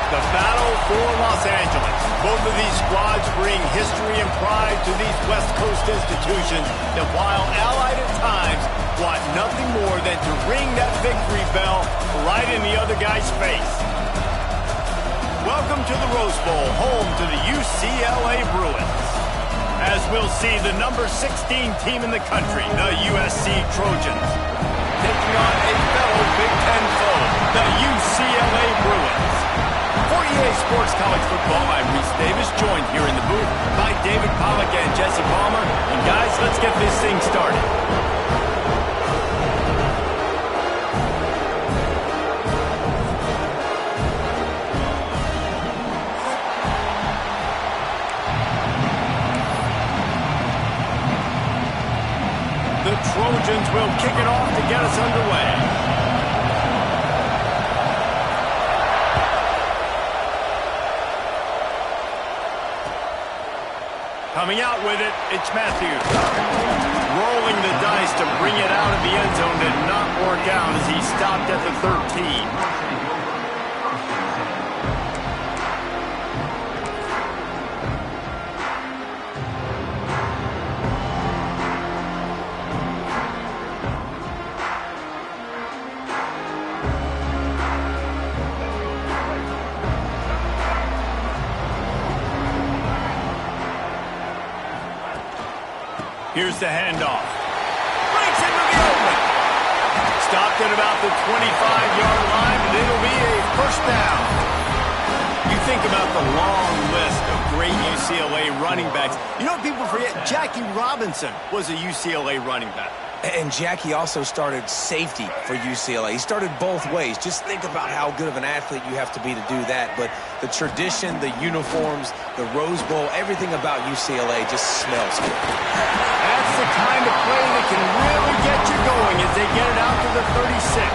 The battle for Los Angeles. Both of these squads bring history and pride to these West Coast institutions that, while allied at times, want nothing more than to ring that victory bell right in the other guy's face. Welcome to the Rose Bowl, home to the UCLA Bruins. As we'll see, the number 16 team in the country, the USC Trojans, taking on a fellow Big Ten foe, the UCLA Bruins. For EA Sports College Football, I'm Reese Davis, joined here in the booth by David Pollack and Jesse Palmer. And guys, let's get this thing started. The Trojans will kick it off to get us underway. Coming out with it, it's Matthews. Rolling the dice to bring it out of the end zone did not work out as he stopped at the 13. Here's the handoff. Breaks into the open. Stopped at about the 25-yard line, and it'll be a first down. You think about the long list of great UCLA running backs. You know what people forget? Jackie Robinson was a UCLA running back. And Jackie also started safety for UCLA. He started both ways. Just think about how good of an athlete you have to be to do that. But the tradition, the uniforms, the Rose Bowl, everything about UCLA just smells good. That's the kind of play that can really get you going as they get it out to the 36.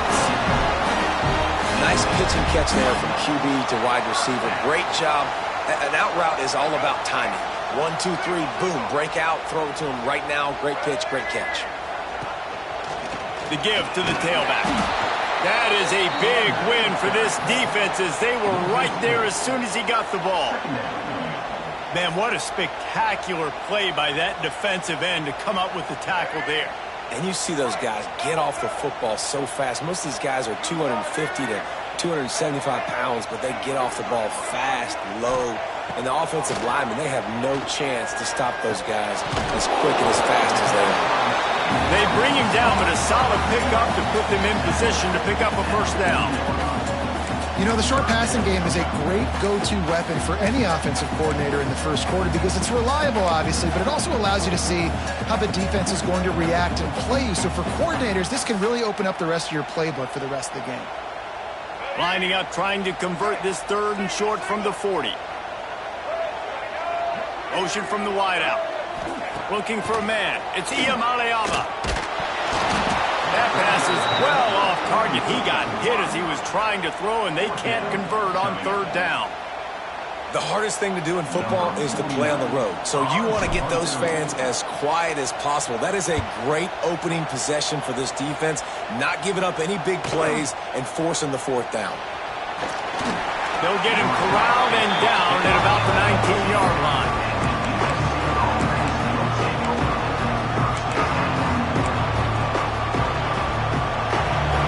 Nice pitch and catch there from QB to wide receiver. Great job. An out route is all about timing. 1, 2, 3, boom, break out, throw it to him right now. Great pitch, great catch. The give to the tailback. That is a big win for this defense as they were right there as soon as he got the ball. Man, what a spectacular play by that defensive end to come up with the tackle there. And you see those guys get off the football so fast. Most of these guys are 250 to 275 pounds, but they get off the ball fast, low. And the offensive linemen, they have no chance to stop those guys as quick and as fast as they are. They bring him down, but a solid pickup to put them in position to pick up a first down. You know, the short passing game is a great go-to weapon for any offensive coordinator in the first quarter because it's reliable, obviously, but it also allows you to see how the defense is going to react and play you. So for coordinators, this can really open up the rest of your playbook for the rest of the game. Lining up, trying to convert this third and short from the 40. Motion from the wideout. Looking for a man. It's Iamaleava. That pass is well off target. He got hit as he was trying to throw, and they can't convert on third down. The hardest thing to do in football is to play on the road. So you want to get those fans as quiet as possible. That is a great opening possession for this defense. Not giving up any big plays and forcing the fourth down. They'll get him corralled and down at about the 19-yard line.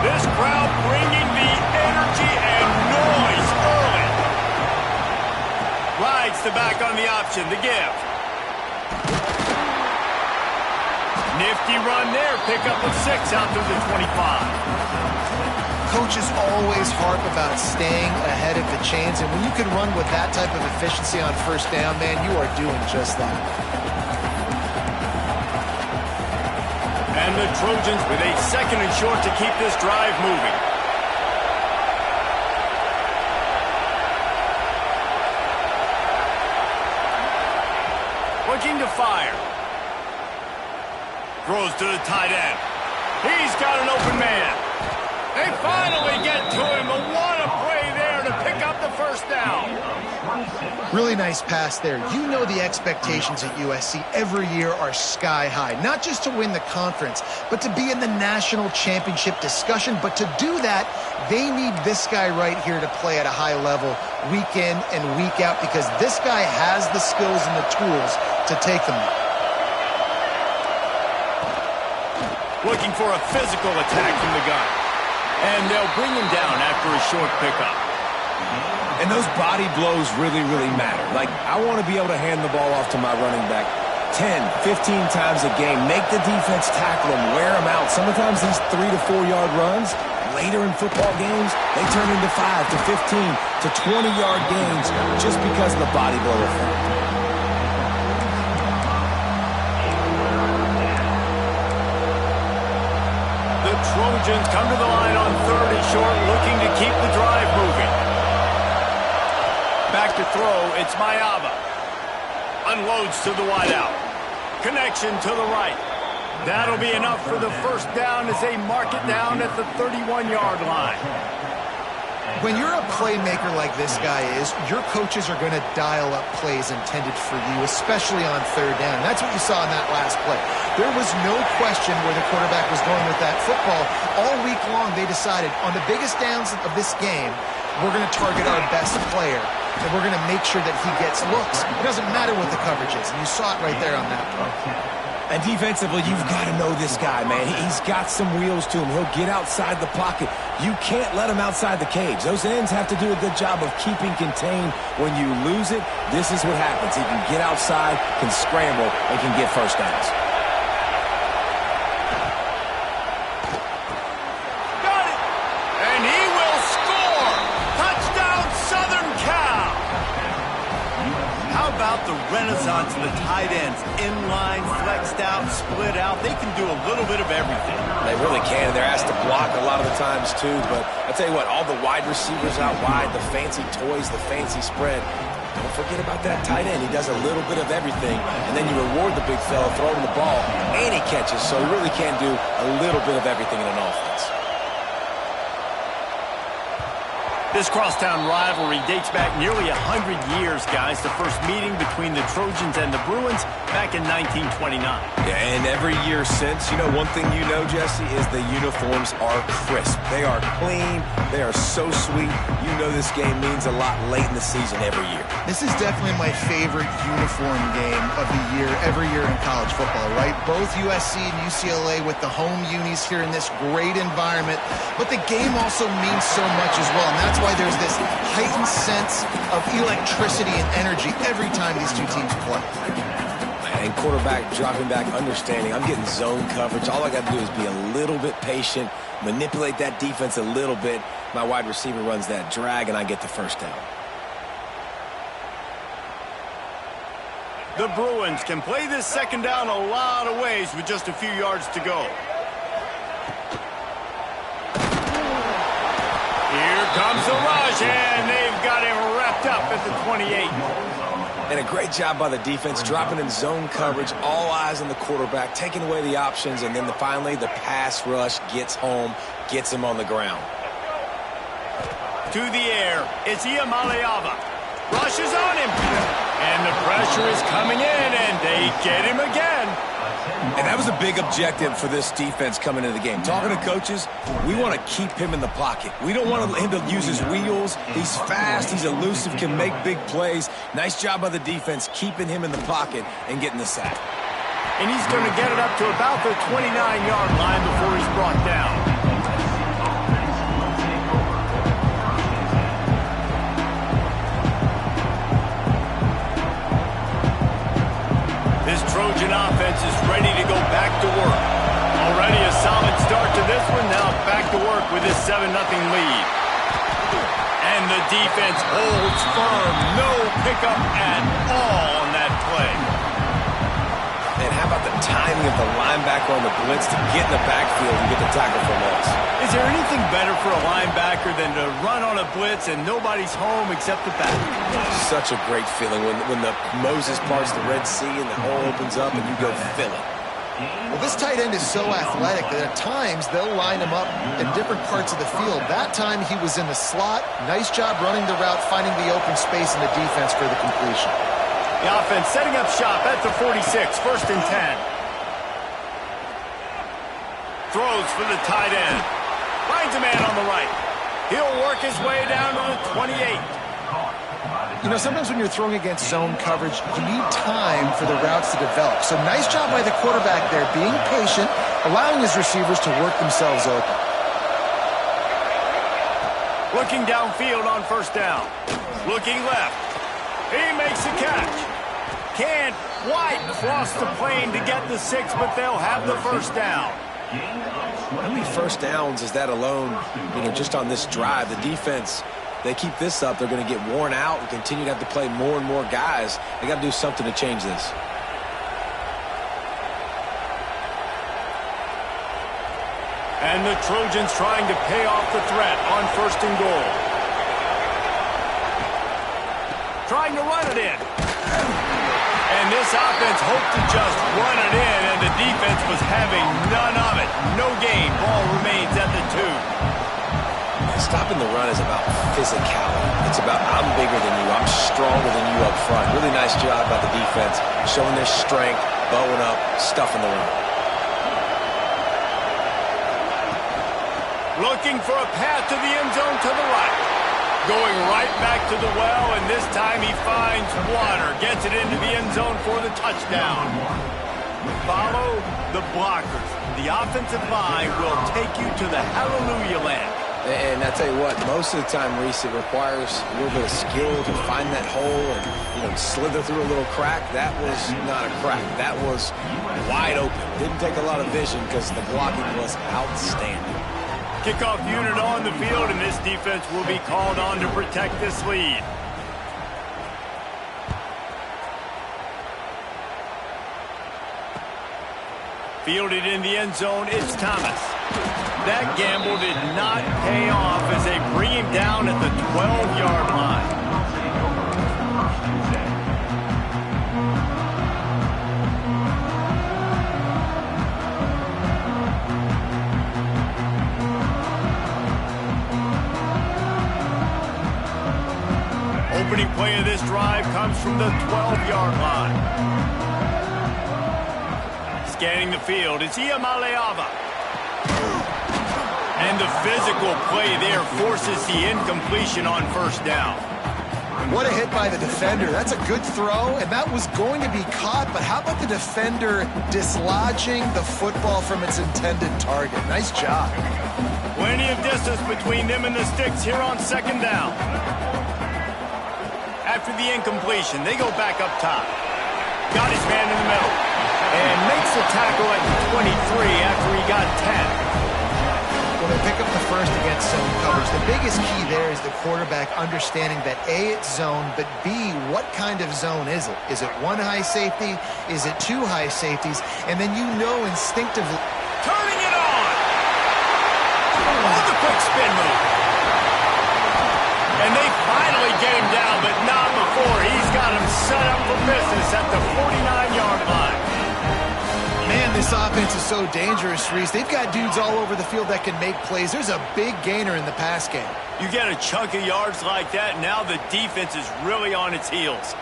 This crowd bringing the energy and noise early. Rides the back on the option, the give. Nifty run there, pick up of 6 out through the 25. Coaches always harp about staying ahead of the chains, and when you can run with that type of efficiency on first down, man, you are doing just that. And the Trojans with a second and short to keep this drive moving. Looking to fire. Throws to the tight end. He's got an open man. They finally get to him, but what a play there to pick up the first down. Really nice pass there. You know the expectations at USC every year are sky high. Not just to win the conference, but to be in the national championship discussion. But to do that, they need this guy right here to play at a high level week in and week out because this guy has the skills and the tools to take them. Looking for a physical attack from the gun. And they'll bring him down after a short pickup. And those body blows really, really matter. Like, I want to be able to hand the ball off to my running back 10, 15 times a game. Make the defense tackle him, wear him out. Sometimes these 3 to 4 yard runs, later in football games, they turn into 5 to 15 to 20 yard gains just because of the body blow effect. The Trojans come to the line on 3rd and short, looking to keep the drive moving. Back to throw, it's Mayava. Unloads to the wideout. Connection to the right. That'll be enough for the first down as they mark it down at the 31-yard line. When you're a playmaker like this guy is, your coaches are going to dial up plays intended for you, especially on 3rd down. That's what you saw in that last play. There was no question where the quarterback was going with that football. All week long, they decided on the biggest downs of this game, we're going to target our best player, and we're going to make sure that he gets looks. It doesn't matter what the coverage is, and you saw it right there on that play. And defensively, you've got to know this guy, man. He's got some wheels to him. He'll get outside the pocket. You can't let him outside the cage. Those ends have to do a good job of keeping contained. When you lose it, this is what happens. He can get outside, can scramble, and can get first downs. Got it! And he will score! Touchdown, Southern Cal! How about the renaissance of the tight ends? Inline, flexed out, split out. They can do a little bit of everything. They really can. They're asked to block a lot of the times, too. But I tell you what, all the wide receivers out wide, the fancy toys, the fancy spread. Don't forget about that tight end. He does a little bit of everything. And then you reward the big fella, throw him the ball, and he catches. So he really can do a little bit of everything in an offense. This crosstown rivalry dates back nearly 100 years, guys. The first meeting between the Trojans and the Bruins back in 1929. Yeah, and every year since, you know, one thing you know, Jesse, is the uniforms are crisp. They are clean. They are so sweet. You know this game means a lot late in the season every year. This is definitely my favorite uniform game of the year, every year in college football, right? Both USC and UCLA with the home unis here in this great environment. But the game also means so much as well, and that's why there's this heightened sense of electricity and energy every time these two teams play. And quarterback dropping back, understanding, I'm getting zone coverage. All I got to do is be a little bit patient, manipulate that defense a little bit. My wide receiver runs that drag, and I get the first down. The Bruins can play this second down a lot of ways with just a few yards to go. Here comes the rush, and they've got him wrapped up at the 28. And a great job by the defense, dropping in zone coverage, all eyes on the quarterback, taking away the options, and then finally the pass rush gets home, gets him on the ground. To the air, it's Mayava. Rushes on him. And the pressure is coming in, and they get him again. And that was a big objective for this defense coming into the game. Talking to coaches, we want to keep him in the pocket. We don't want him to use his wheels. He's fast, he's elusive, can make big plays. Nice job by the defense keeping him in the pocket and getting the sack. And he's going to get it up to about the 29-yard line before he's brought down. This Trojan offense is ready to go back to work. Already a solid start to this one. Now back to work with this 7-0 lead. And the defense holds firm. No pickup at all on that play. And how about the timing of the linebacker on the blitz to get in the backfield and get the tackle for loss? Is there anything better for a linebacker than to run on a blitz and nobody's home except the back? Such a great feeling when the Moses parts the Red Sea and the hole opens up and you go fill it. Well, this tight end is so athletic that at times they'll line him up in different parts of the field. That time he was in the slot. Nice job running the route, finding the open space in the defense for the completion. The offense setting up shop at the 46, 1st and 10. Throws for the tight end. Finds a man on the right. He'll work his way down to the 28. You know, sometimes when you're throwing against zone coverage, you need time for the routes to develop. So nice job by the quarterback there, being patient, allowing his receivers to work themselves open. Looking downfield on first down. Looking left. He makes the catch. Can't quite cross the plane to get the 6, but they'll have the first down. How many first downs is that alone, just on this drive? The defense, they keep this up, they're going to get worn out and continue to have to play more and more guys. They got to do something to change this. And the Trojans trying to pay off the threat on first and goal. Trying to run it in. And this offense hoped to just run it in, and the defense was having none of it. No gain. Ball remains at the 2. Stopping the run is about physicality. It's about I'm bigger than you, I'm stronger than you up front. Really nice job by the defense, showing their strength, bowing up, stuffing the run. Looking for a path to the end zone to the right. Going right back to the well, and this time he finds water. Gets it into the end zone for the touchdown. Follow the blockers. The offensive line will take you to the hallelujah land. And I tell you what, most of the time, Reese, it requires a little bit of skill to find that hole and, slither through a little crack. That was not a crack. That was wide open. Didn't take a lot of vision because the blocking was outstanding. Kickoff unit on the field, and this defense will be called on to protect this lead. Fielded in the end zone, it's Thomas. That gamble did not pay off as they bring him down at the 12-yard line. Opening play of this drive comes from the 12-yard line. Scanning the field, it's Iamaleava. And the physical play there forces the incompletion on first down. What a hit by the defender. That's a good throw, and that was going to be caught, but how about the defender dislodging the football from its intended target? Nice job. Plenty of distance between them and the sticks here on second down. After the incompletion, they go back up top. Got his man in the middle. And makes the tackle at the 23 after he got 10. When they pick up the first against zone coverage, the biggest key there is the quarterback understanding that A, it's zone, but B, what kind of zone is it? Is it one high safety? Is it two high safeties? And then you know instinctively. Turning it on! On the quick spin move. And they finally get him down, but not before. He's got him set up for business at the 49-yard line. Man, this offense is so dangerous, Reese. They've got dudes all over the field that can make plays. There's a big gainer in the pass game. You get a chunk of yards like that, now the defense is really on its heels.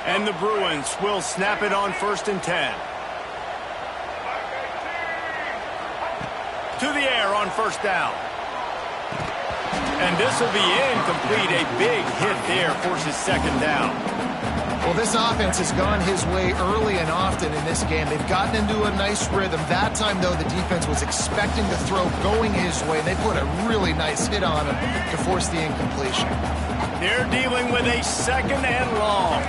And the Bruins will snap it on first and 10. To the air on first down. And this will be incomplete. A big hit there forces second down. Well, this offense has gone his way early and often in this game. They've gotten into a nice rhythm. That time, though, the defense was expecting the throw going his way. They put a really nice hit on him to force the incompletion. They're dealing with a second and long.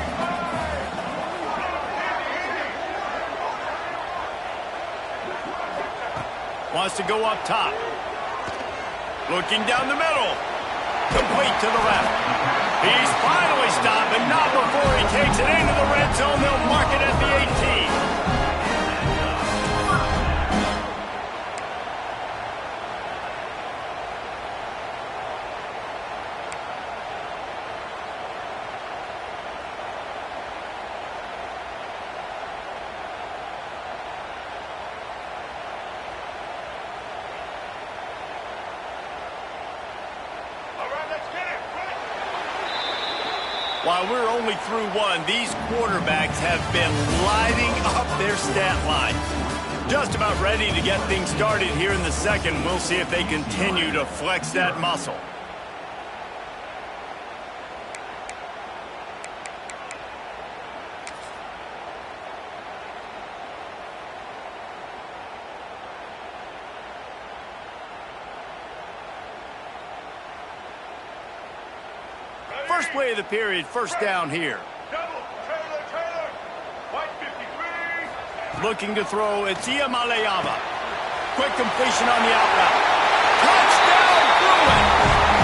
Wants to go up top. Looking down the middle. Complete to the left. He's finally stopped, but not before he takes it into the red zone. They'll mark it at the 18. While we're only through one, these quarterbacks have been lighting up their stat line. Just about ready to get things started here in the second. We'll see if they continue to flex that muscle. First play of the period, first down here. Looking to throw, it's Iamaleava. Quick completion on the out route. Touchdown, Bruin!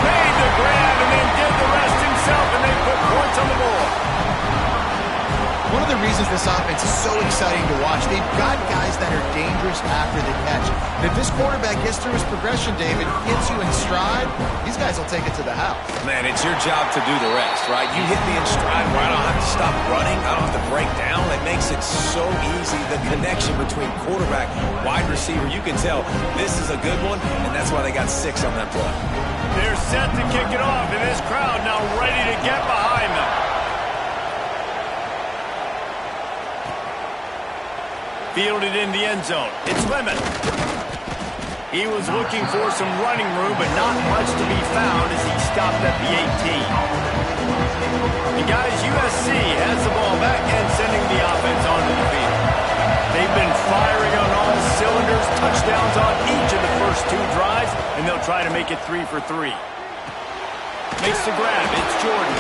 Made the grab and then did the rest himself, and they put points on the board. One of the reasons this offense is so exciting to watch, they've got guys that are dangerous after the catch. And if this quarterback gets through his progression, David, gets you in stride, these guys will take it to the house. Man, it's your job to do the rest, right? You hit me in stride where I don't have to stop running, I don't have to break down. It makes it so easy. The connection between quarterback, wide receiver, you can tell this is a good one, and that's why they got 6 on that play. They're set to kick it off, and this crowd now ready to get behind them. Fielded in the end zone. It's Lemon. He was looking for some running room, but not much to be found as he stopped at the 18. And guys, USC has the ball back and sending the offense onto the field. They've been firing on all cylinders, touchdowns on each of the first 2 drives, and they'll try to make it 3 for 3. Makes the grab. It's Jordan.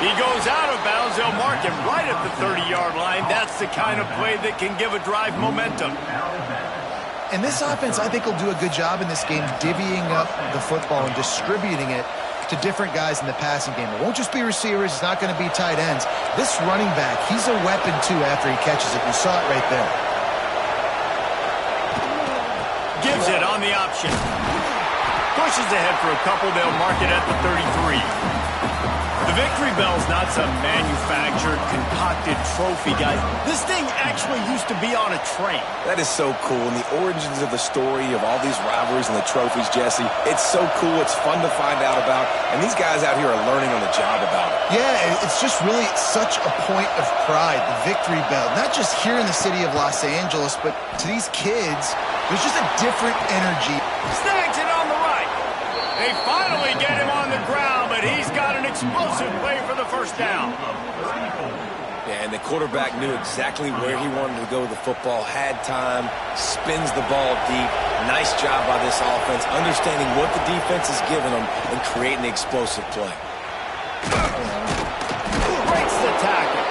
He goes out of bounds. They'll mark him right at the 30-yard line. That's the kind of play that can give a drive momentum. And this offense, I think, will do a good job in this game divvying up the football and distributing it to different guys in the passing game. It won't just be receivers. It's not going to be tight ends. This running back, he's a weapon, too, after he catches it. You saw it right there. Gives it on the option. Pushes ahead for a couple. They'll mark it at the 33. The victory bell's not some manufactured, concocted trophy, guys. This thing actually used to be on a train. That is so cool, and the origins of the story of all these rivalries and the trophies, Jesse, it's so cool. It's fun to find out about, and these guys out here are learning on the job about it. Yeah, it's just really such a point of pride, the victory bell. Not just here in the city of Los Angeles, but to these kids, there's just a different energy. Snags it on the right. They finally get him on the ground, but he's got an explosive play for the first down. Yeah, and the quarterback knew exactly where he wanted to go with the football, had time, spins the ball deep. Nice job by this offense, understanding what the defense is giving them and creating the explosive play. Breaks the tackle.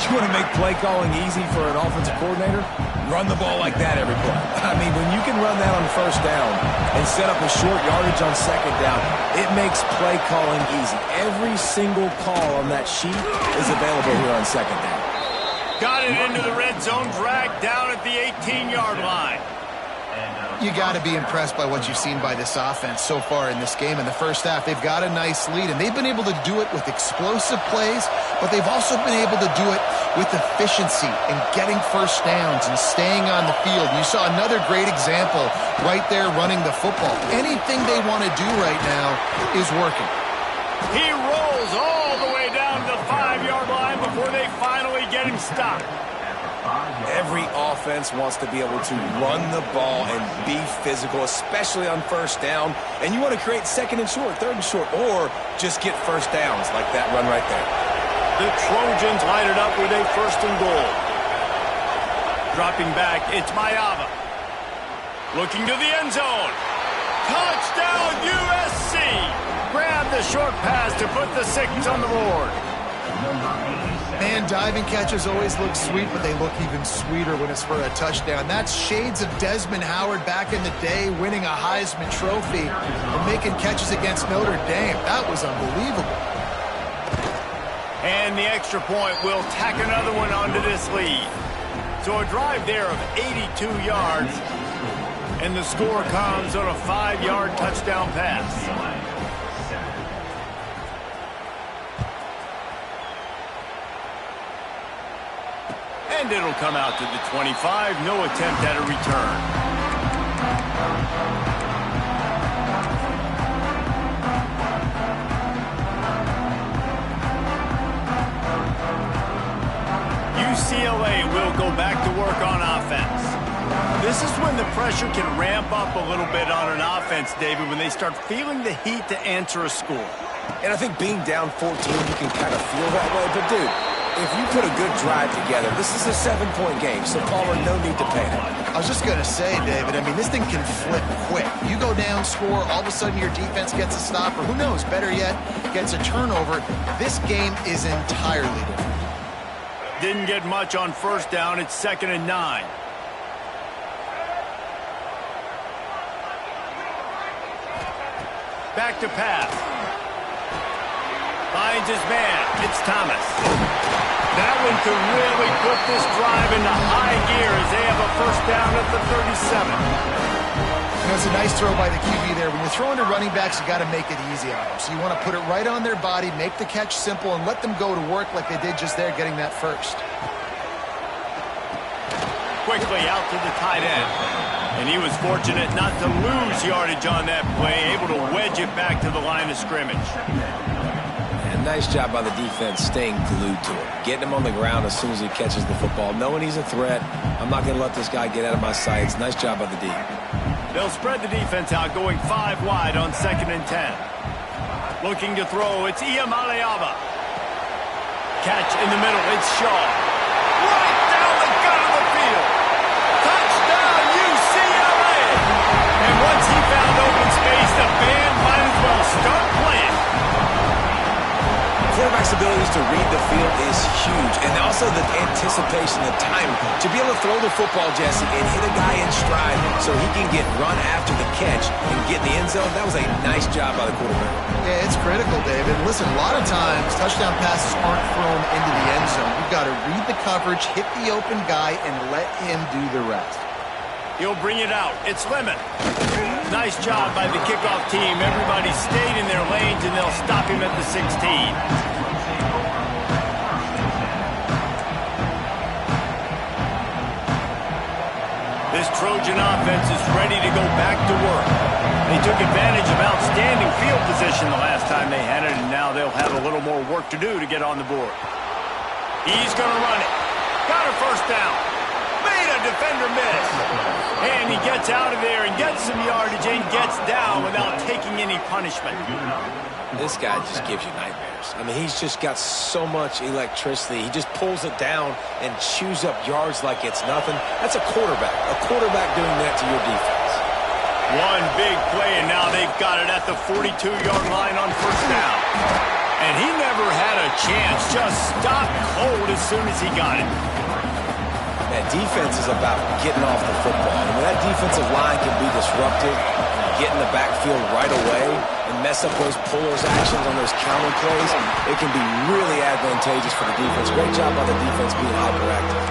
You want to make play calling easy for an offensive coordinator? Run the ball like that every play. I mean, when you can run that on first down and set up a short yardage on second down, it makes play calling easy. Every single call on that sheet is available here on second down. Got it into the red zone, dragged down at the 18-yard line. You got to be impressed by what you've seen by this offense so far in this game. In the first half, they've got a nice lead, and they've been able to do it with explosive plays, but they've also been able to do it with efficiency and getting first downs and staying on the field. You saw another great example right there running the football. Anything they want to do right now is working. He rolls all the way down to the 5-yard line before they finally get him stopped. Every offense wants to be able to run the ball and be physical, especially on first down. And you want to create second and short, third and short, or just get first downs like that run right there. The Trojans light it up with a first and goal. Dropping back, it's Mayava. Looking to the end zone. Touchdown USC! Grab the short pass to put the 6 on the board. Man, diving catches always look sweet, but they look even sweeter when it's for a touchdown. That's shades of Desmond Howard back in the day, winning a Heisman Trophy and making catches against Notre Dame. That was unbelievable. And the extra point will tack another one onto this lead. So a drive there of 82 yards, and the score comes on a 5-yard touchdown pass. And it'll come out to the 25. No attempt at a return. UCLA will go back to work on offense. This is when the pressure can ramp up a little bit on an offense, David, when they start feeling the heat to answer a score. And I think being down 14, you can kind of feel that way. But, dude, if you put a good drive together, this is a 7-point game, so Palmer, no need to panic. I was just going to say, David, I mean, this thing can flip quick. You go down, score, all of a sudden your defense gets a stop, or who knows, better yet, gets a turnover. This game is entirely different. Didn't get much on first down. It's 2nd and 9. Back to pass. Finds his man. It's Thomas. That one could really put this drive into high gear as they have a first down at the 37. You know, it's a nice throw by the QB there. When you're throwing to running backs, you got to make it easy on them. So you want to put it right on their body, make the catch simple, and let them go to work like they did just there, getting that first. Quickly out to the tight end. And he was fortunate not to lose yardage on that play, able to wedge it back to the line of scrimmage. And nice job by the defense staying glued to him, getting him on the ground as soon as he catches the football, knowing he's a threat. I'm not going to let this guy get out of my sights. Nice job by the D. They'll spread the defense out, going 5 wide on 2nd and 10. Looking to throw, it's Iamaleava. Catch in the middle, it's Shaw. Right down the gut of the field. Touchdown, UCLA! And once he found open space, the band might as well start playing. Quarterback's abilities to read the field is huge, and also the anticipation, the time to be able to throw the football, Jesse, and hit a guy in stride so he can get run after the catch and get in the end zone. That was a nice job by the quarterback. Yeah, it's critical, David. Listen, a lot of times touchdown passes aren't thrown into the end zone. You've got to read the coverage, hit the open guy, and let him do the rest. He'll bring it out. It's Lemon. Nice job by the kickoff team. Everybody stayed in their lanes, and they'll stop him at the 16. This Trojan offense is ready to go back to work. They took advantage of outstanding field position the last time they had it, and now they'll have a little more work to do to get on the board. He's going to run it. Got a first down. Made a defender miss. And he gets out of there and gets some yardage and gets down without taking any punishment. This guy just gives you nightmares. I mean, he's just got so much electricity. He just pulls it down and chews up yards like it's nothing. That's a quarterback. A quarterback doing that to your defense. One big play, and now they've got it at the 42-yard line on first down. And he never had a chance. Just stopped cold as soon as he got it. That defense is about getting off the football. And when that defensive line can be disruptive, get in the backfield right away, and mess up those pullers actions on those counter plays, it can be really advantageous for the defense. Great job by the defense being hyperactive.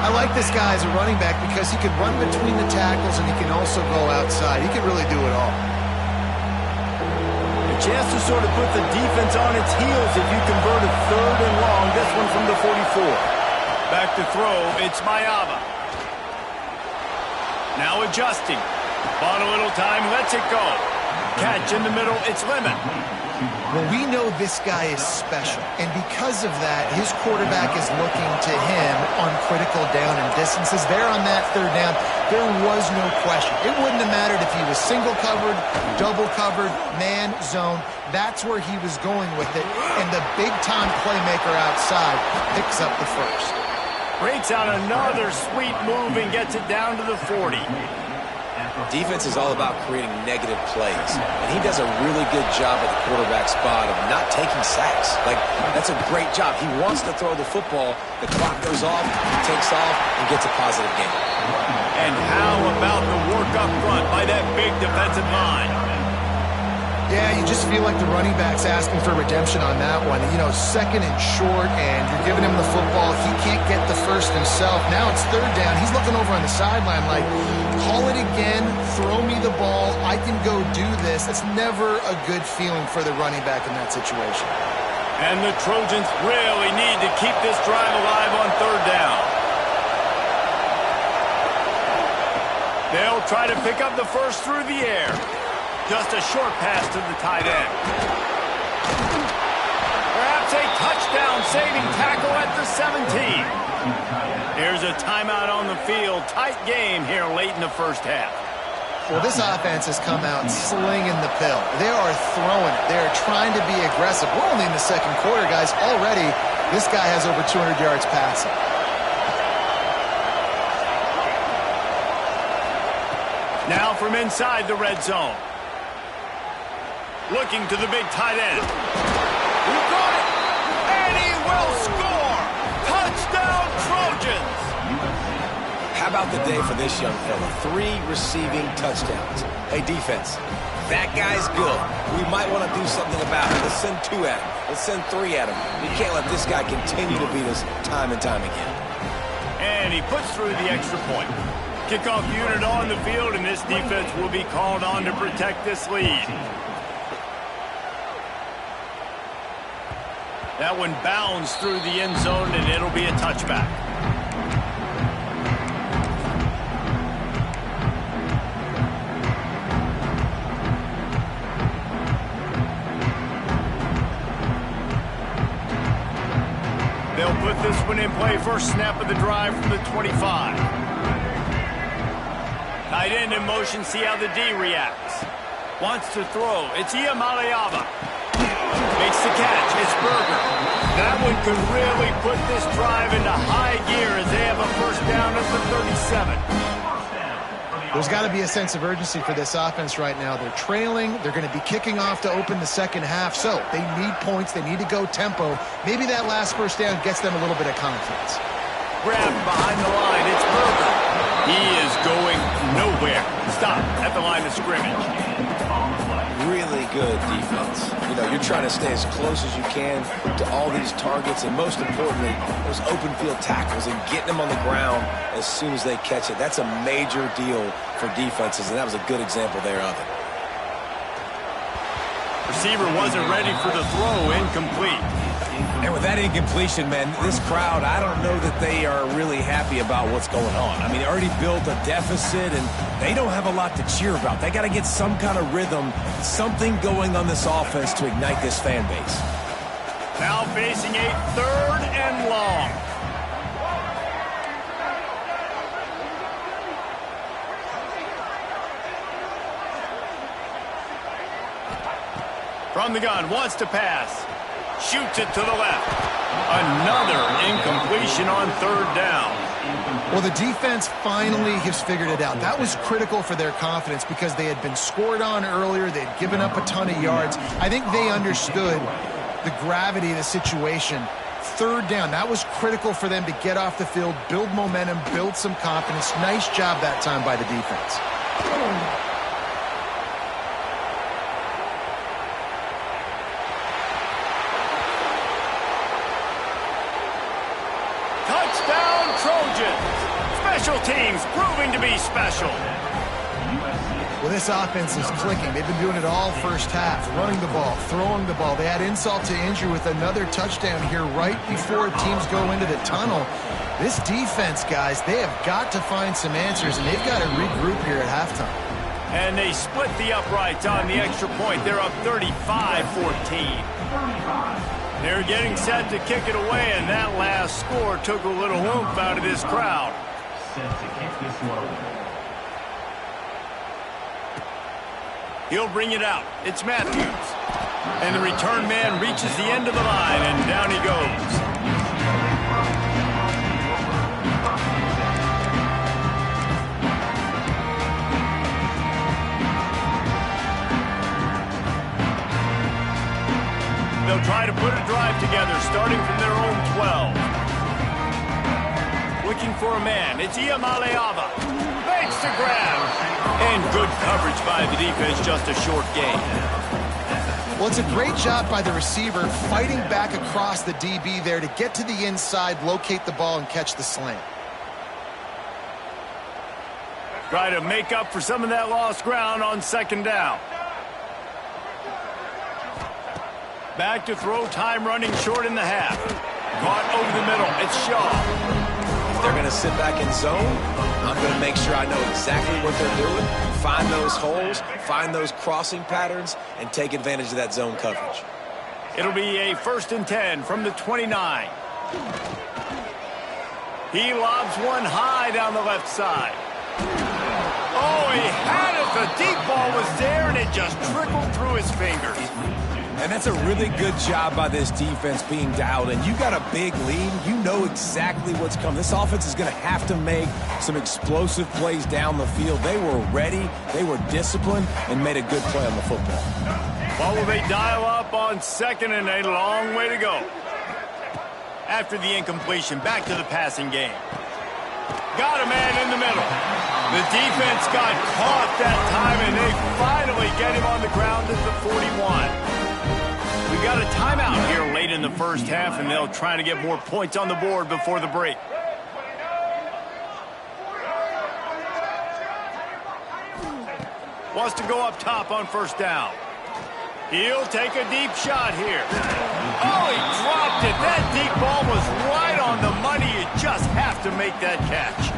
I like this guy as a running back because he can run between the tackles and he can also go outside. He can really do it all. A chance to sort of put the defense on its heels if you convert a 3rd and long. This one from the 44. Back to throw, it's Mayava. Now adjusting. Bought a little time, lets it go. Catch in the middle, it's Lemon. Well, we know this guy is special, and because of that, his quarterback is looking to him on critical down and distances. There on that 3rd down, there was no question. It wouldn't have mattered if he was single covered, double covered, man, zone. That's where he was going with it, and the big-time playmaker outside picks up the first. Breaks out another sweet move and gets it down to the 40. Defense is all about creating negative plays, and he does a really good job at the quarterback spot of not taking sacks. Like, that's a great job. He wants to throw the football. The clock goes off, he takes off, and gets a positive gain. And how about the work up front by that big defensive line? Yeah, you just feel like the running back's asking for redemption on that one. You know, 2nd and short, and you're giving him the football. He can't get the first himself. Now it's 3rd down. He's looking over on the sideline like, call it again, throw me the ball, I can go do this. It's never a good feeling for the running back in that situation. And the Trojans really need to keep this drive alive on 3rd down. They'll try to pick up the first through the air. Just a short pass to the tight end. Perhaps a touchdown-saving tackle at the 17. Here's a timeout on the field. Tight game here late in the first half. Well, this offense has come out slinging the pill. They are throwing it. They are trying to be aggressive. We're only in the second quarter, guys. Already, this guy has over 200 yards passing. Now from inside the red zone. Looking to the big tight end. He got it! And he will score! Touchdown, Trojans! How about the day for this young fella? 3 receiving touchdowns. Hey, defense, that guy's good. We might want to do something about it. Let's send 2 at him. Let's send 3 at him. You can't let this guy continue to beat us time and time again. And he puts through the extra point. Kickoff unit on the field, and this defense will be called on to protect this lead. That one bounds through the end zone, and it'll be a touchback. They'll put this one in play. First snap of the drive from the 25. Tight end in motion, see how the D reacts. Wants to throw. It's Iamaleava. Makes the catch. It's Berger. That one could really put this drive into high gear as they have a first down at the 37. There's got to be a sense of urgency for this offense right now. They're trailing. They're going to be kicking off to open the second half. So they need points. They need to go tempo. Maybe that last first down gets them a little bit of confidence. Grabbed behind the line. It's Berger. He is going nowhere. Stop at the line of scrimmage. Really good defense. You know, you're trying to stay as close as you can to all these targets, and most importantly, those open field tackles and getting them on the ground as soon as they catch it. That's a major deal for defenses, and that was a good example there of it. Receiver wasn't ready for the throw. Incomplete. And with that incompletion, man, this crowd, I don't know that they are really happy about what's going on. I mean, they already built a deficit, and they don't have a lot to cheer about. They got to get some kind of rhythm, something going on this offense to ignite this fan base. Now facing a 3rd and long. From the gun, wants to pass. Shoots it to the left. Another incompletion on 3rd down. Well, the defense finally has figured it out. That was critical for their confidence because they had been scored on earlier. They had given up a ton of yards. I think they understood the gravity of the situation. 3rd down, that was critical for them to get off the field, build momentum, build some confidence. Nice job that time by the defense. Special teams proving to be special. Well, this offense is clicking. They've been doing it all first half, running the ball, throwing the ball. They had insult to injury with another touchdown here right before teams go into the tunnel. This defense, guys, they have got to find some answers, and they've got to regroup here at halftime. And they split the uprights on the extra point. They're up 35-14. They're getting set to kick it away, and that last score took a little oomph out of this crowd. He'll bring it out. It's Matthews. And the return man reaches the end of the line, and down he goes. They'll try to put a drive together, starting from their own 12. Looking for a man. It's Iamaleava. Makes the grab. And good coverage by the defense, just a short gain. Well, it's a great job by the receiver fighting back across the DB there to get to the inside, locate the ball, and catch the slant. Try to make up for some of that lost ground on 2nd down. Back to throw, time running short in the half. Caught over the middle. It's Shaw. If they're going to sit back in zone, I'm going to make sure I know exactly what they're doing, find those holes, find those crossing patterns, and take advantage of that zone coverage. It'll be a 1st and 10 from the 29. He lobs one high down the left side. Oh, he had it The deep ball was there, and it just trickled through his fingers. And that's a really good job by this defense being dialed in. You got a big lead. You know exactly what's coming. This offense is going to have to make some explosive plays down the field. They were ready, they were disciplined, and made a good play on the football. Well, will they dial up on 2nd and a long way to go? After the incompletion, back to the passing game. Got a man in the middle. The defense got caught that time, and they finally get him on the ground at the 41. We got a timeout here late in the first half, and they'll try to get more points on the board before the break. Wants to go up top on 1st down. He'll take a deep shot here. Oh, he dropped it. That deep ball was right on the money. You just have to make that catch.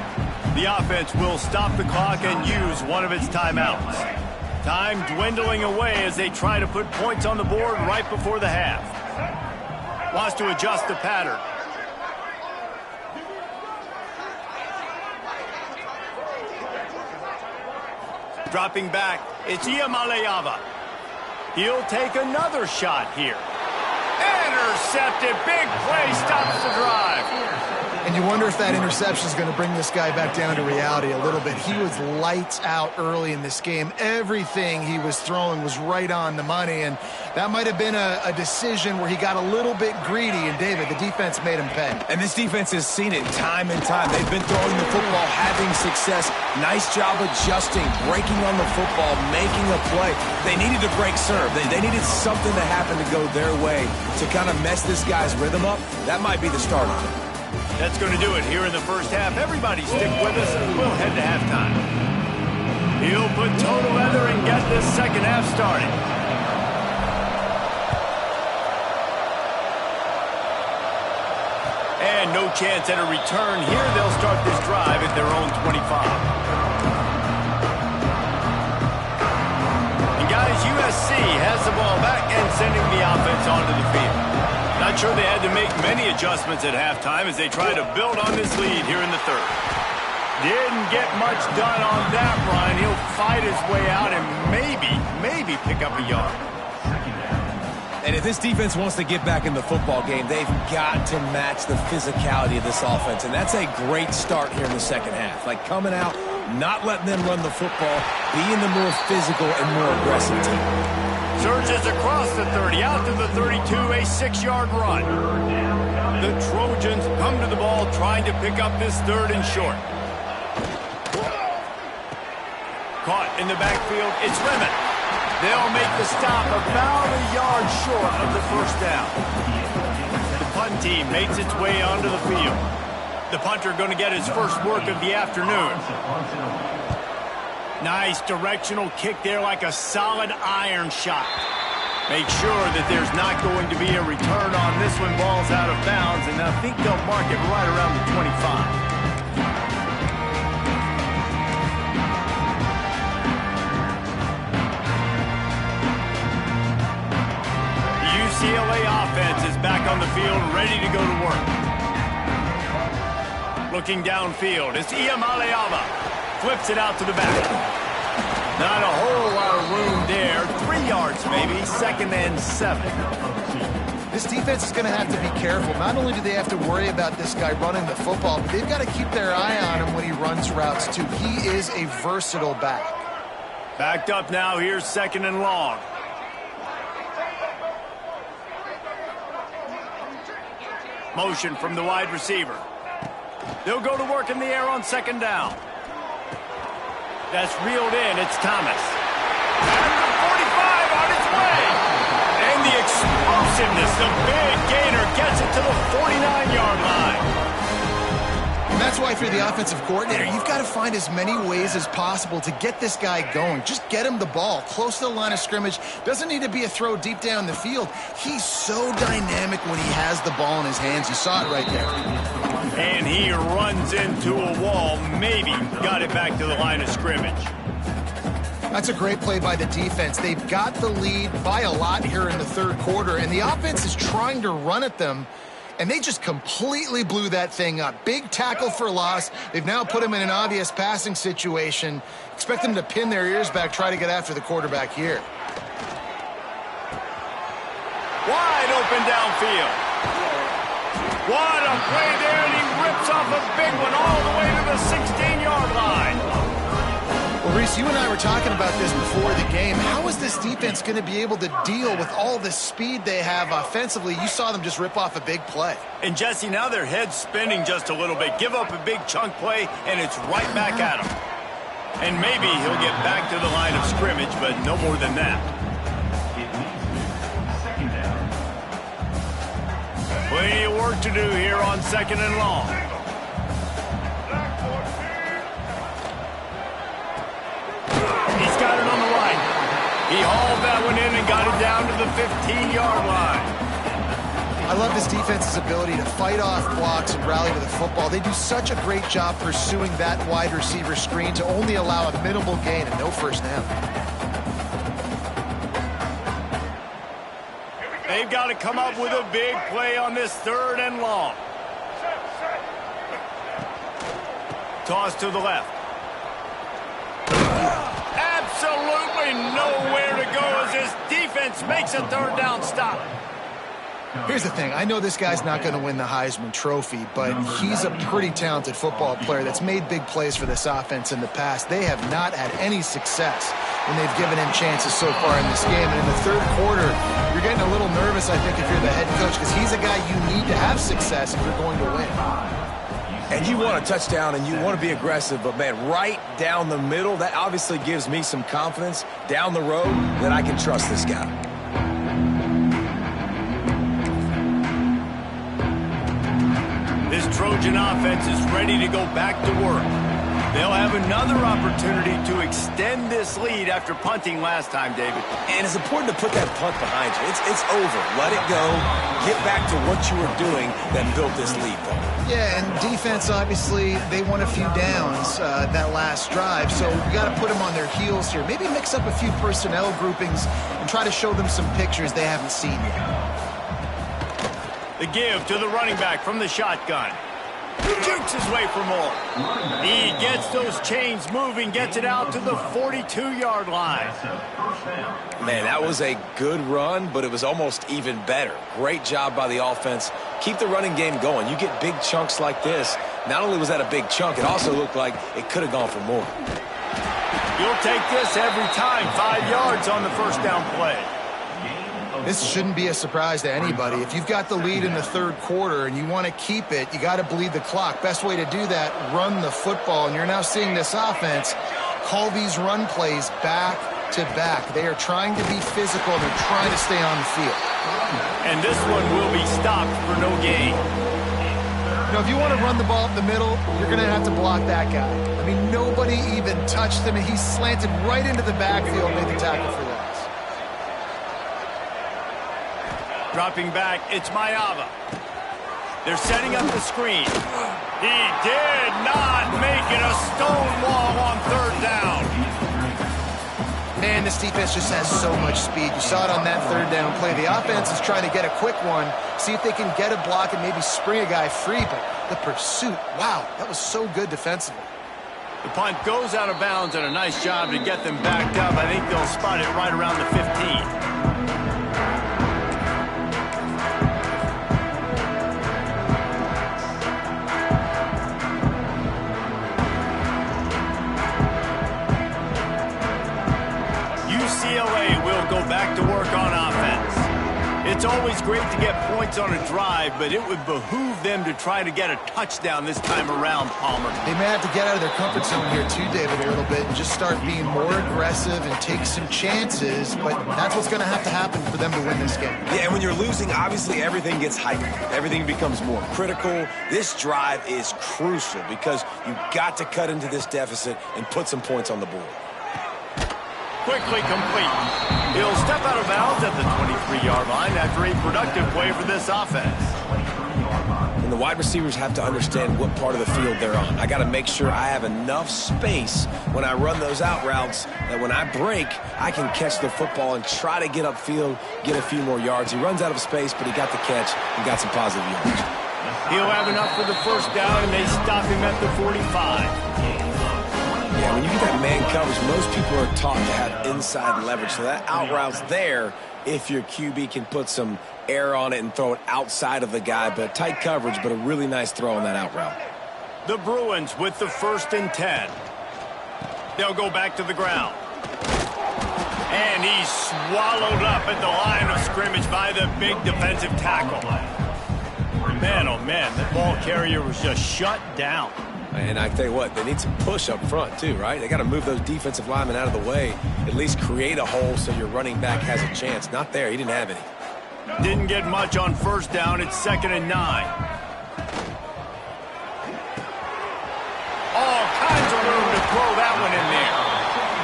The offense will stop the clock and use one of its timeouts. Time dwindling away as they try to put points on the board right before the half. Wants to adjust the pattern. Dropping back, it's Iamaleava. He'll take another shot here. Intercepted. Big play stops the drive. And you wonder if that interception is going to bring this guy back down to reality a little bit. He was lights out early in this game. Everything he was throwing was right on the money, and that might have been a decision where he got a little bit greedy, and David, the defense made him pay. And this defense has seen it time and time. They've been throwing the football, having success. Nice job adjusting, breaking on the football, making a play. They needed to break serve. They needed something to happen to go their way to kind of mess this guy's rhythm up. That might be the start of it. That's going to do it here in the first half. Everybody stick with us, and we'll head to halftime. He'll put toe to leather and get this second half started. And no chance at a return here. They'll start this drive at their own 25. And guys, USC has the ball back and sending the offense onto the field. Not sure they had to make many adjustments at halftime as they try to build on this lead here in the third. Didn't get much done on that run. He'll fight his way out and maybe pick up a yard. And if this defense wants to get back in the football game, they've got to match the physicality of this offense. And that's a great start here in the second half. Like coming out, not letting them run the football, being the more physical and more aggressive team. Surges across the 30, out to the 32, a 6-yard run. The Trojans come to the ball trying to pick up this 3rd and short. Caught in the backfield, it's Lemon. They'll make the stop about a yard short of the 1st down. The punt team makes its way onto the field. The punter going to get his first work of the afternoon. Nice directional kick there, like a solid iron shot. Make sure that there's not going to be a return on this one. Ball's out of bounds, and I think they'll mark it right around the 25. The UCLA offense is back on the field, ready to go to work. Looking downfield, it's Iamaleava. Flips it out to the back. Not a whole lot of room there. 3 yards maybe. 2nd and 7. This defense is going to have to be careful. Not only do they have to worry about this guy running the football, but they've got to keep their eye on him when he runs routes too. He is a versatile back. Backed up now. Here's 2nd and long. Motion from the wide receiver. They'll go to work in the air on 2nd down. That's reeled in. It's Thomas. At the 45 on its way. And the explosiveness, the big gainer gets it to the 49-yard line. And that's why, if you're the offensive coordinator, you've got to find as many ways as possible to get this guy going. Just get him the ball close to the line of scrimmage. Doesn't need to be a throw deep down the field. He's so dynamic when he has the ball in his hands. You saw it right there. And he runs into a wall. Maybe got it back to the line of scrimmage. That's a great play by the defense. They've got the lead by a lot here in the 3rd quarter, and the offense is trying to run at them. And they just completely blew that thing up. Big tackle for loss. They've now put him in an obvious passing situation. Expect them to pin their ears back, try to get after the quarterback here. Wide open downfield. What a play there, and he rips off a big one all the way to the 16-yard line. Well, Reese, you and I were talking about this before the game. How is this defense going to be able to deal with all the speed they have offensively? You saw them just rip off a big play. And, Jesse, now their head's spinning just a little bit. Give up a big chunk play, and it's right back at him. And maybe he'll get back to the line of scrimmage, but no more than that. Plenty of work to do here on 2nd and long. He's got it on the right. He hauled that one in and got it down to the 15-yard line. I love this defense's ability to fight off blocks and rally to the football. They do such a great job pursuing that wide receiver screen to only allow a minimal gain and no first down. They've got to come up with a big play on this 3rd and long. Toss to the left. Absolutely nowhere to go as this defense makes a 3rd down stop. Here's the thing. I know this guy's not going to win the Heisman Trophy, but he's a pretty talented football player that's made big plays for this offense in the past. They have not had any success when they've given him chances so far in this game. And in the 3rd quarter, you're getting a little nervous, I think, if you're the head coach, because he's a guy you need to have success if you're going to win. And you want a touchdown and you want to be aggressive, but, man, right down the middle, that obviously gives me some confidence down the road that I can trust this guy. This Trojan offense is ready to go back to work. They'll have another opportunity to extend this lead after punting last time, David. And it's important to put that punt behind you. It's over. Let it go. Get back to what you were doing that built this lead, though. Yeah, and defense, obviously, they won a few downs that last drive, so you got to put them on their heels here. Maybe mix up a few personnel groupings and try to show them some pictures they haven't seen yet. The give to the running back from the shotgun. Jukes his way for more. He gets those chains moving, gets it out to the 42-yard line. Man, that was a good run, but it was almost even better. Great job by the offense. Keep the running game going. You get big chunks like this. Not only was that a big chunk, it also looked like it could have gone for more. You'll take this every time. 5 yards on the first down play. This shouldn't be a surprise to anybody. If you've got the lead in the 3rd quarter and you want to keep it, you got to bleed the clock. Best way to do that, run the football. And you're now seeing this offense call these run plays back to back. They are trying to be physical. They're trying to stay on the field. And this one will be stopped for no gain. You know, if you want to run the ball up the middle, you're going to have to block that guy. I mean, nobody even touched him, and he slanted right into the backfield, made the tackle for loss. Dropping back, it's Mayava. They're setting up the screen. He did not make it a stone wall on 3rd down. Man, this defense just has so much speed. You saw it on that 3rd down play. The offense is trying to get a quick one, see if they can get a block and maybe spring a guy free, but the pursuit, wow, that was so good defensively. The punt goes out of bounds, and a nice job to get them backed up. I think they'll spot it right around the 15. UCLA will go back to work on offense. It's always great to get points on a drive, but it would behoove them to try to get a touchdown this time around, Palmer. They may have to get out of their comfort zone here too, David, a little bit and just start being more aggressive and take some chances, but that's what's going to happen for them to win this game. Yeah, and when you're losing, obviously everything gets heightened. Everything becomes more critical. This drive is crucial because you've got to cut into this deficit and put some points on the board. Quickly complete. He'll step out of bounds at the 23-yard line after a productive play for this offense. and the wide receivers have to understand what part of the field they're on. I got to make sure I have enough space when I run those out routes that when I break, I can catch the football and try to get upfield, get a few more yards. He runs out of space, but he got the catch and got some positive yards. He'll have enough for the first down, and they stop him at the 45. Yeah, when you get that man coverage, most people are taught to have inside leverage. So that out route's there if your QB can put some air on it and throw it outside of the guy. But tight coverage, but a really nice throw on that out route. The Bruins with the 1st and 10. They'll go back to the ground. And he's swallowed up at the line of scrimmage by the big defensive tackle. Man, oh man, the ball carrier was just shut down. And I tell you what, they need some push up front too, right? They got to move those defensive linemen out of the way, at least create a hole so your running back has a chance. Not there. He didn't have any. Didn't get much on 1st down. It's 2nd and 9. All kinds of room to throw that one in there.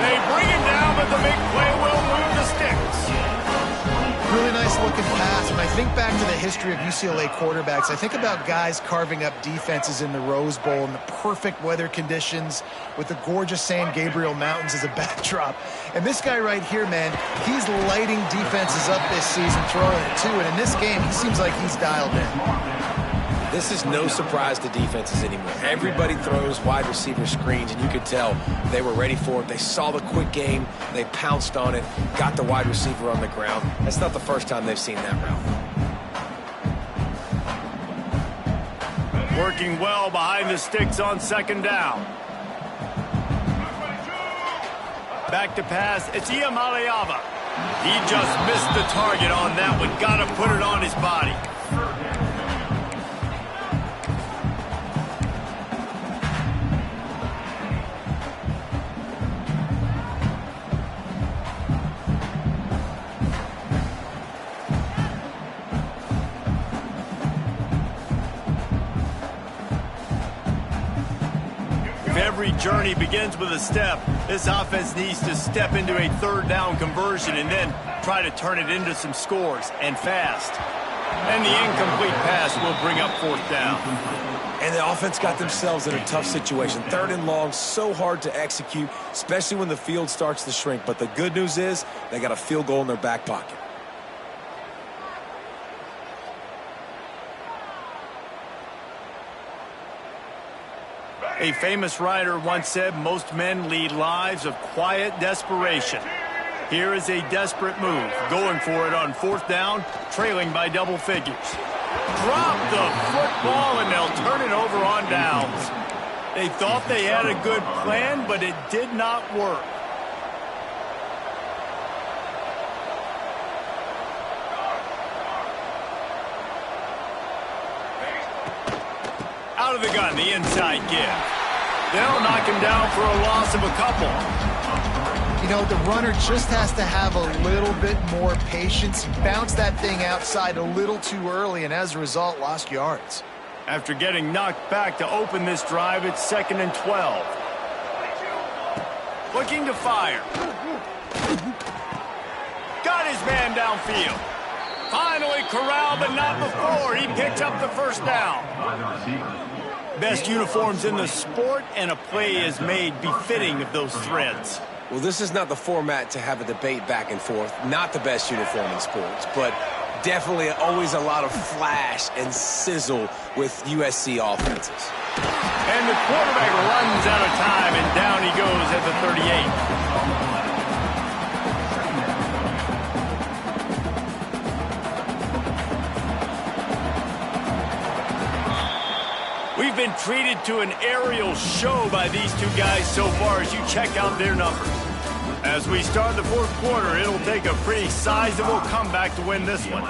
They bring him down, but the big play will move the sticks. Really nice looking pass. When I think back to the history of UCLA quarterbacks, I think about guys carving up defenses in the Rose Bowl in the perfect weather conditions with the gorgeous San Gabriel Mountains as a backdrop. And this guy right here, man, he's lighting defenses up this season, throwing it too. And in this game, he seems like he's dialed in. This is no surprise to defenses anymore. Everybody throws wide receiver screens, and you could tell they were ready for it. They saw the quick game. They pounced on it, got the wide receiver on the ground. That's not the first time they've seen that route. Working well behind the sticks on 2nd down. Back to pass. It's Iamaleava. He just missed the target on that one. Got to put it on his body. Every journey begins with a step. This offense needs to step into a 3rd down conversion and then try to turn it into some scores, and fast. And the incomplete pass will bring up 4th down. And the offense got themselves in a tough situation. 3rd and long, so hard to execute, especially when the field starts to shrink. But the good news is they got a field goal in their back pocket. A famous writer once said, most men lead lives of quiet desperation. Here is a desperate move, going for it on 4th down, trailing by double figures. Drop the football, and they'll turn it over on downs. They thought they had a good plan, but it did not work. Out of the gun, the inside give. They'll knock him down for a loss of a couple. You know, the runner just has to have a little bit more patience. He bounced that thing outside a little too early, and as a result, lost yards. After getting knocked back to open this drive, it's 2nd and 12. Looking to fire. Got his man downfield. Finally corralled, but not before. He picks up the 1st down. Best uniforms in the sport, and a play is made befitting of those threads. Well, this is not the format to have a debate back and forth. Not the best uniform in sports, but definitely always a lot of flash and sizzle with USC offenses. And the quarterback runs out of time, and down he goes at the 38. We've been treated to an aerial show by these two guys so far as you check out their numbers. As we start the 4th quarter, it'll take a pretty sizable comeback to win this one.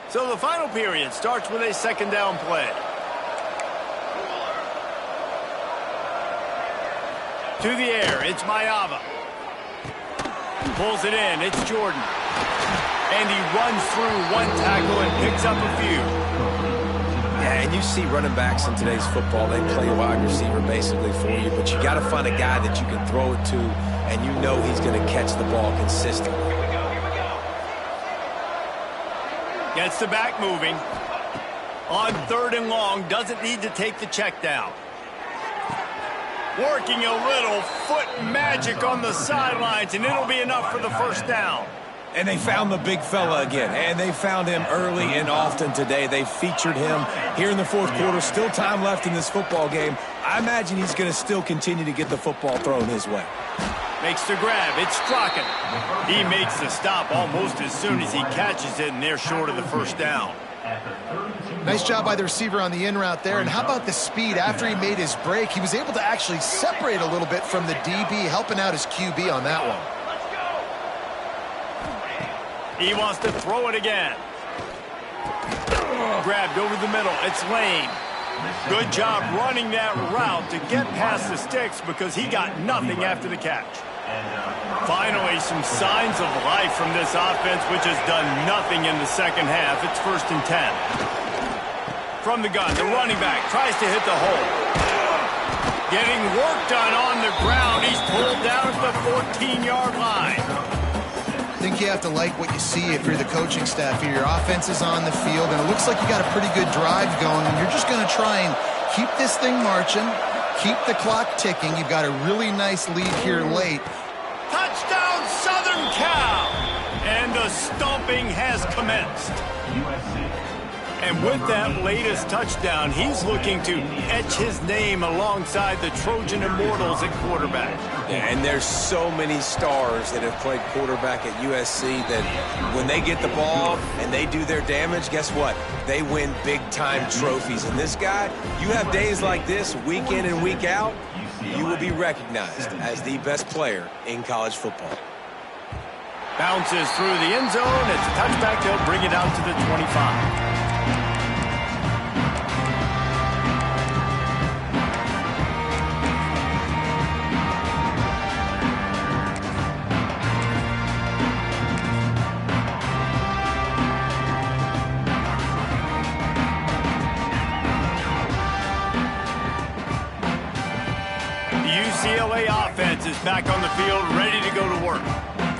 So the final period starts with a 2nd down play. To the air, it's Mayava. Pulls it in, it's Jordan. And he runs through one tackle and picks up a few. Yeah, and you see running backs in today's football, they play a wide receiver basically for you, but you got to find a guy that you can throw it to, and you know he's going to catch the ball consistently. Gets the back moving. On 3rd and long, doesn't need to take the check down. Working a little foot magic on the sidelines, and it'll be enough for the first down. And they found the big fella again, and they found him early and often today. They featured him here in the 4th quarter. Still time left in this football game. I imagine he's going to still continue to get the football thrown his way. Makes the grab. It's Strachan. He makes the stop almost as soon as he catches it, and they're short of the first down. Nice job by the receiver on the in route there. And how about the speed? After he made his break, he was able to actually separate a little bit from the DB, helping out his QB on that one. He wants to throw it again. Grabbed over the middle. It's Lane. Good job running that route to get past the sticks because he got nothing after the catch. Finally, some signs of life from this offense, which has done nothing in the second half. It's 1st and 10. From the gun, the running back tries to hit the hole. Getting work done on the ground. He's pulled down at the 14-yard line. I think you have to like what you see if you're the coaching staff here. Your offense is on the field, and it looks like you got a pretty good drive going, and you're just going to try and keep this thing marching, keep the clock ticking. You've got a really nice lead here late. Touchdown, Southern Cal! And the stomping has commenced. And with that latest touchdown, he's looking to etch his name alongside the Trojan Immortals at quarterback. Yeah, and there's so many stars that have played quarterback at USC that when they get the ball and they do their damage, guess what? They win big-time trophies. And this guy, you have days like this, week in and week out, you will be recognized as the best player in college football. Bounces through the end zone. It's a touchback. They'll bring it out to the 25. UCLA offense is back on the field, ready to go to work.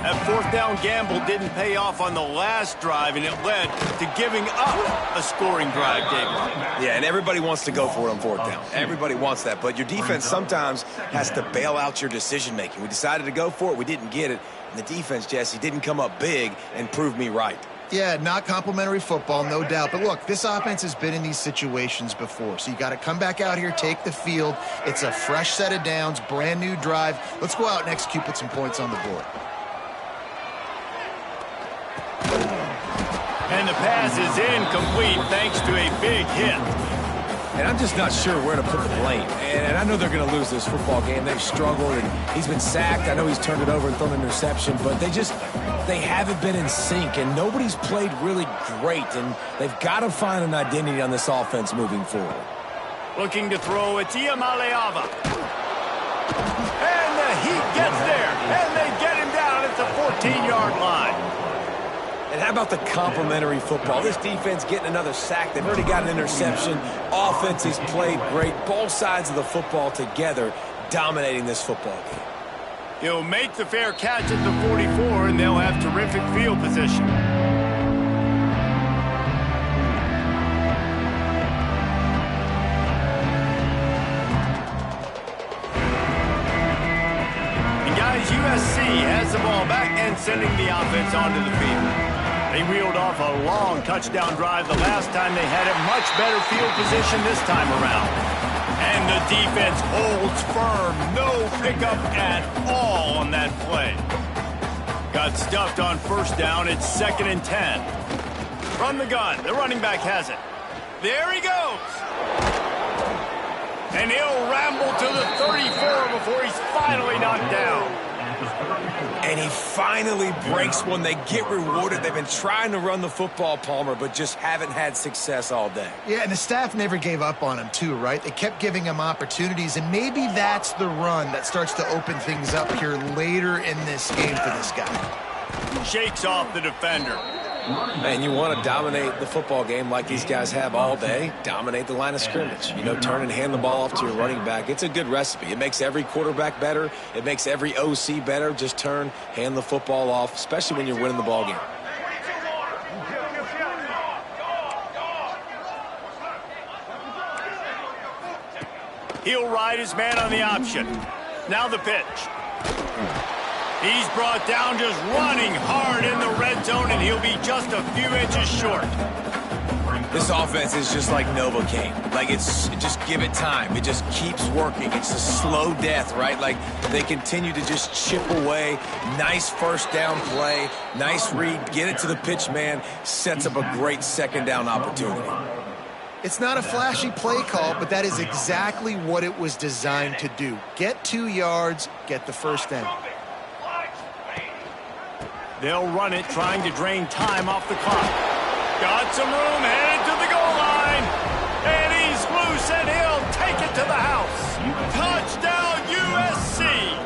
That 4th down gamble didn't pay off on the last drive, and it led to giving up a scoring drive, David. Yeah, and everybody wants to go for it on 4th down. Everybody wants that, but your defense sometimes has to bail out your decision-making. We decided to go for it. We didn't get it. And the defense, Jesse, didn't come up big and prove me right. Yeah, not complimentary football, no doubt. But look, this offense has been in these situations before. So you got to come back out here, take the field. It's a fresh set of downs, brand new drive. Let's go out and execute, put some points on the board. And the pass is incomplete thanks to a big hit. And I'm just not sure where to put the blame. And I know they're going to lose this football game. They've struggled, and he's been sacked. I know he's turned it over and thrown an interception, but they haven't been in sync, and nobody's played really great, and they've got to find an identity on this offense moving forward. Looking to throw, it's Iamaleava. And the heat gets there, and they get him down at the 14-yard line. And how about the complimentary football? This defense getting another sack. They've already got an interception. Offense has played great. Both sides of the football together dominating this football game. He'll make the fair catch at the 44, and they'll have terrific field position. And guys, USC has the ball back and sending the offense onto the field. They reeled off a long touchdown drive the last time. They had a much better field position this time around. And the defense holds firm. No pickup at all on that play. Got stuffed on 1st down. It's 2nd and 10. From the gun, the running back has it. There he goes. And he'll ramble to the 34 before he's finally knocked down. And he finally breaks one. They get rewarded. They've been trying to run the football, Palmer, but just haven't had success all day. Yeah, and the staff never gave up on him, too, right? They kept giving him opportunities, and maybe that's the run that starts to open things up here later in this game for this guy. Shakes off the defender. Man, you want to dominate the football game like these guys have all day. Dominate the line of scrimmage. You know, turn and hand the ball off to your running back. It's a good recipe. It makes every quarterback better. It makes every OC better. Just turn, hand the football off, especially when you're winning the ball game. He'll ride his man on the option. Now the pitch. He's brought down just running hard in the red zone, and he'll be just a few inches short. This offense is just like Novocaine. Like, just give it time. It just keeps working. It's a slow death, right? Like, they continue to just chip away. Nice first down play. Nice read. Get it to the pitch man. Sets up a great second down opportunity. It's not a flashy play call, but that is exactly what it was designed to do. Get 2 yards, get the first down. They'll run it, trying to drain time off the clock. Got some room, headed to the goal line. And he's loose, and he'll take it to the house. Touchdown, USC.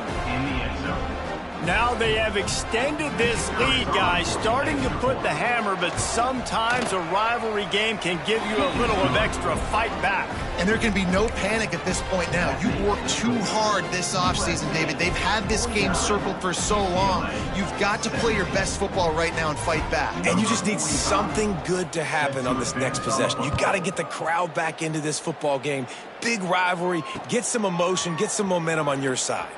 Now they have extended this lead, guys, starting to put the hammer, but sometimes a rivalry game can give you a little of extra fight back. And there can be no panic at this point now. You worked too hard this offseason, David. They've had this game circled for so long. You've got to play your best football right now and fight back. And you just need something good to happen on this next possession. You got to get the crowd back into this football game. Big rivalry. Get some emotion. Get some momentum on your side.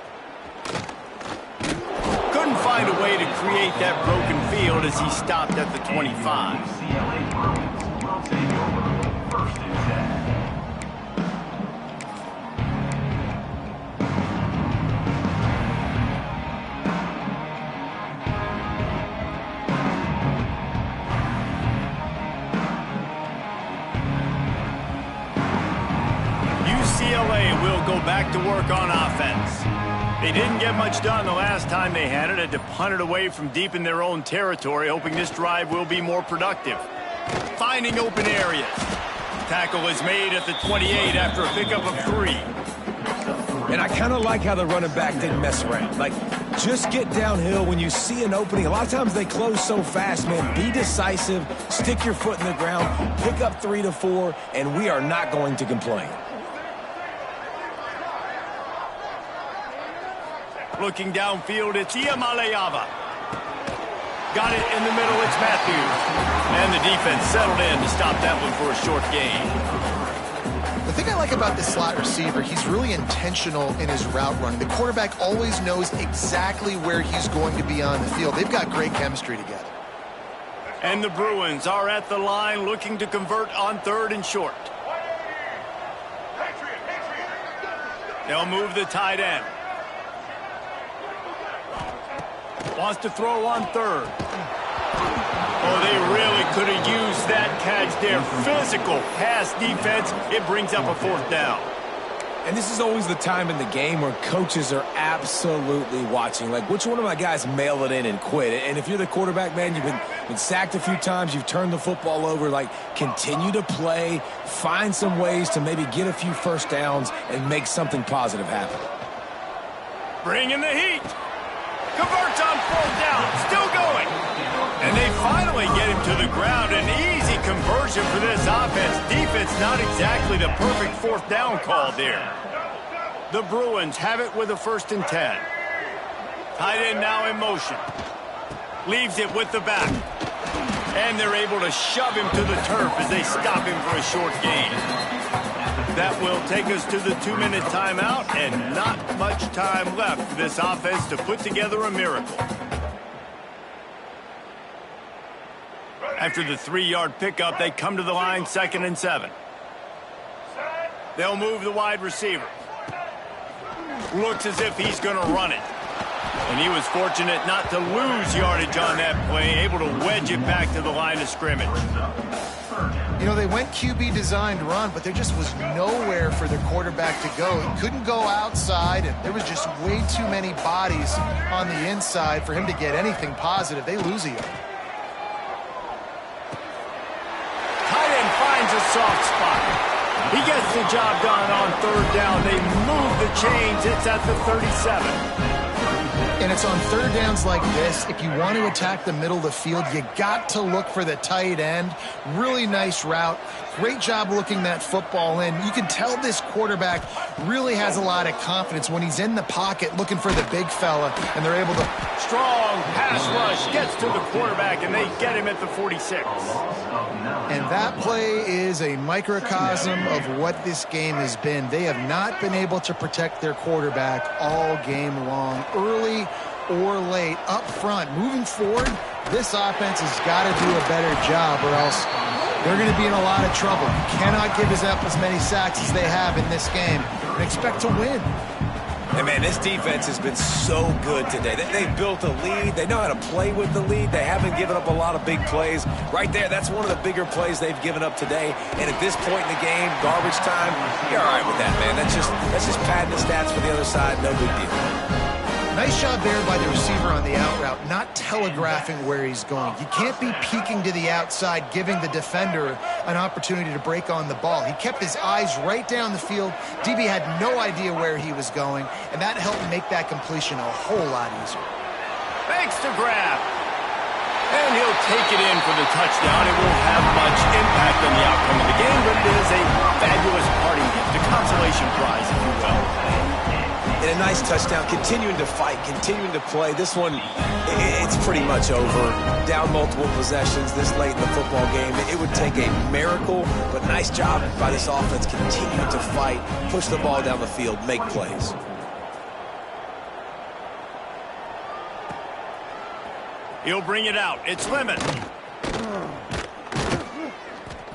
Couldn't find a way to create that broken field as he stopped at the 25. UCLA will go back to work on offense. They didn't get much done the last time they had it. Had to punt it away from deep in their own territory, hoping this drive will be more productive. Finding open areas. Tackle is made at the 28 after a pickup of 3. And I kind of like how the running back didn't mess around. Like, just get downhill when you see an opening. A lot of times they close so fast, man. Be decisive, stick your foot in the ground, pick up 3 to 4, and we are not going to complain. Looking downfield, it's Iamaleava. Got it in the middle, it's Matthews. And the defense settled in to stop that one for a short gain. The thing I like about this slot receiver, he's really intentional in his route running. The quarterback always knows exactly where he's going to be on the field. They've got great chemistry together. And the Bruins are at the line looking to convert on 3rd and short. They'll move the tight end. Wants to throw on 3rd. Oh, they really could have used that catch there. Physical pass defense. It brings up a 4th down. And this is always the time in the game where coaches are absolutely watching. Like, which one of my guys mail it in and quit? And if you're the quarterback, man, you've been sacked a few times, you've turned the football over. Like, continue to play, find some ways to maybe get a few first downs and make something positive happen. Bring in the heat. Converts on 4th down. Still going. And they finally get him to the ground. An easy conversion for this offense. Defense not exactly the perfect 4th down call there. The Bruins have it with a 1st and 10. Tight end now in motion. Leaves it with the back. And they're able to shove him to the turf as they stop him for a short gain. That will take us to the 2-minute timeout, and not much time left for this offense to put together a miracle. After the 3-yard pickup, they come to the line 2nd and 7. They'll move the wide receiver. Looks as if he's going to run it. And he was fortunate not to lose yardage on that play, able to wedge it back to the line of scrimmage. You know, they went QB designed run, but there just was nowhere for their quarterback to go. He couldn't go outside, and there was just way too many bodies on the inside for him to get anything positive. They lose a yard. Tight end finds a soft spot. He gets the job done on 3rd down. They move the chains. It's at the 37. And it's on 3rd downs like this. If you want to attack the middle of the field, you got to look for the tight end. Really nice route. Great job looking that football in. You can tell this quarterback really has a lot of confidence when he's in the pocket looking for the big fella, and they're able to strong pass rush gets to the quarterback, and they get him at the 46. And that play is a microcosm of what this game has been. They have not been able to protect their quarterback all game long, early or late, up front. Moving forward, this offense has got to do a better job, or else they're going to be in a lot of trouble. You cannot give up as many sacks as they have in this game and expect to win. Hey, man, this defense has been so good today. They built a lead. They know how to play with the lead. They haven't given up a lot of big plays. Right there, that's one of the bigger plays they've given up today. And at this point in the game, garbage time, you're all right with that, man. That's just padding the stats for the other side. No big deal. Nice job there by the receiver on the out route, not telegraphing where he's going. You can't be peeking to the outside, giving the defender an opportunity to break on the ball. He kept his eyes right down the field. DB had no idea where he was going, and that helped make that completion a whole lot easier. Makes the grab. And he'll take it in for the touchdown. It won't have much impact on the outcome of the game, but it is a fabulous parting gift, a consolation prize, if you will. And a nice touchdown, continuing to fight, continuing to play. This one, it's pretty much over. Down multiple possessions this late in the football game. It would take a miracle, but nice job by this offense continuing to fight, push the ball down the field, make plays. He'll bring it out. It's Lemon.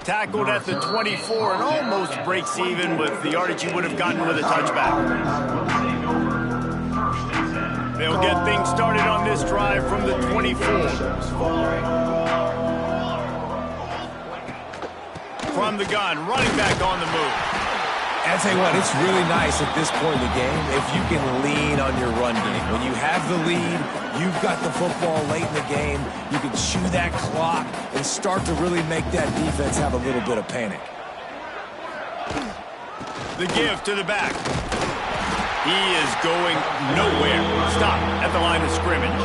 Tackled at the 24 and almost breaks even with the yardage he would have gotten with a touchback. They'll get things started on this drive from the 24. From the gun, running back on the move. And I tell you what, it's really nice at this point in the game if you can lean on your run game. When you have the lead, you've got the football late in the game, you can chew that clock and start to really make that defense have a little bit of panic. The give to the back. He is going nowhere. Stop at the line of scrimmage.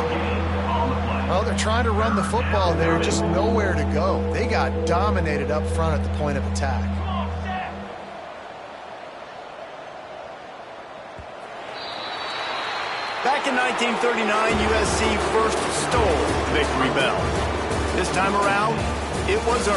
Well, they're trying to run the football there, just nowhere to go. They got dominated up front at the point of attack. Back in 1939, USC first stole the victory bell. This time around, it was earned.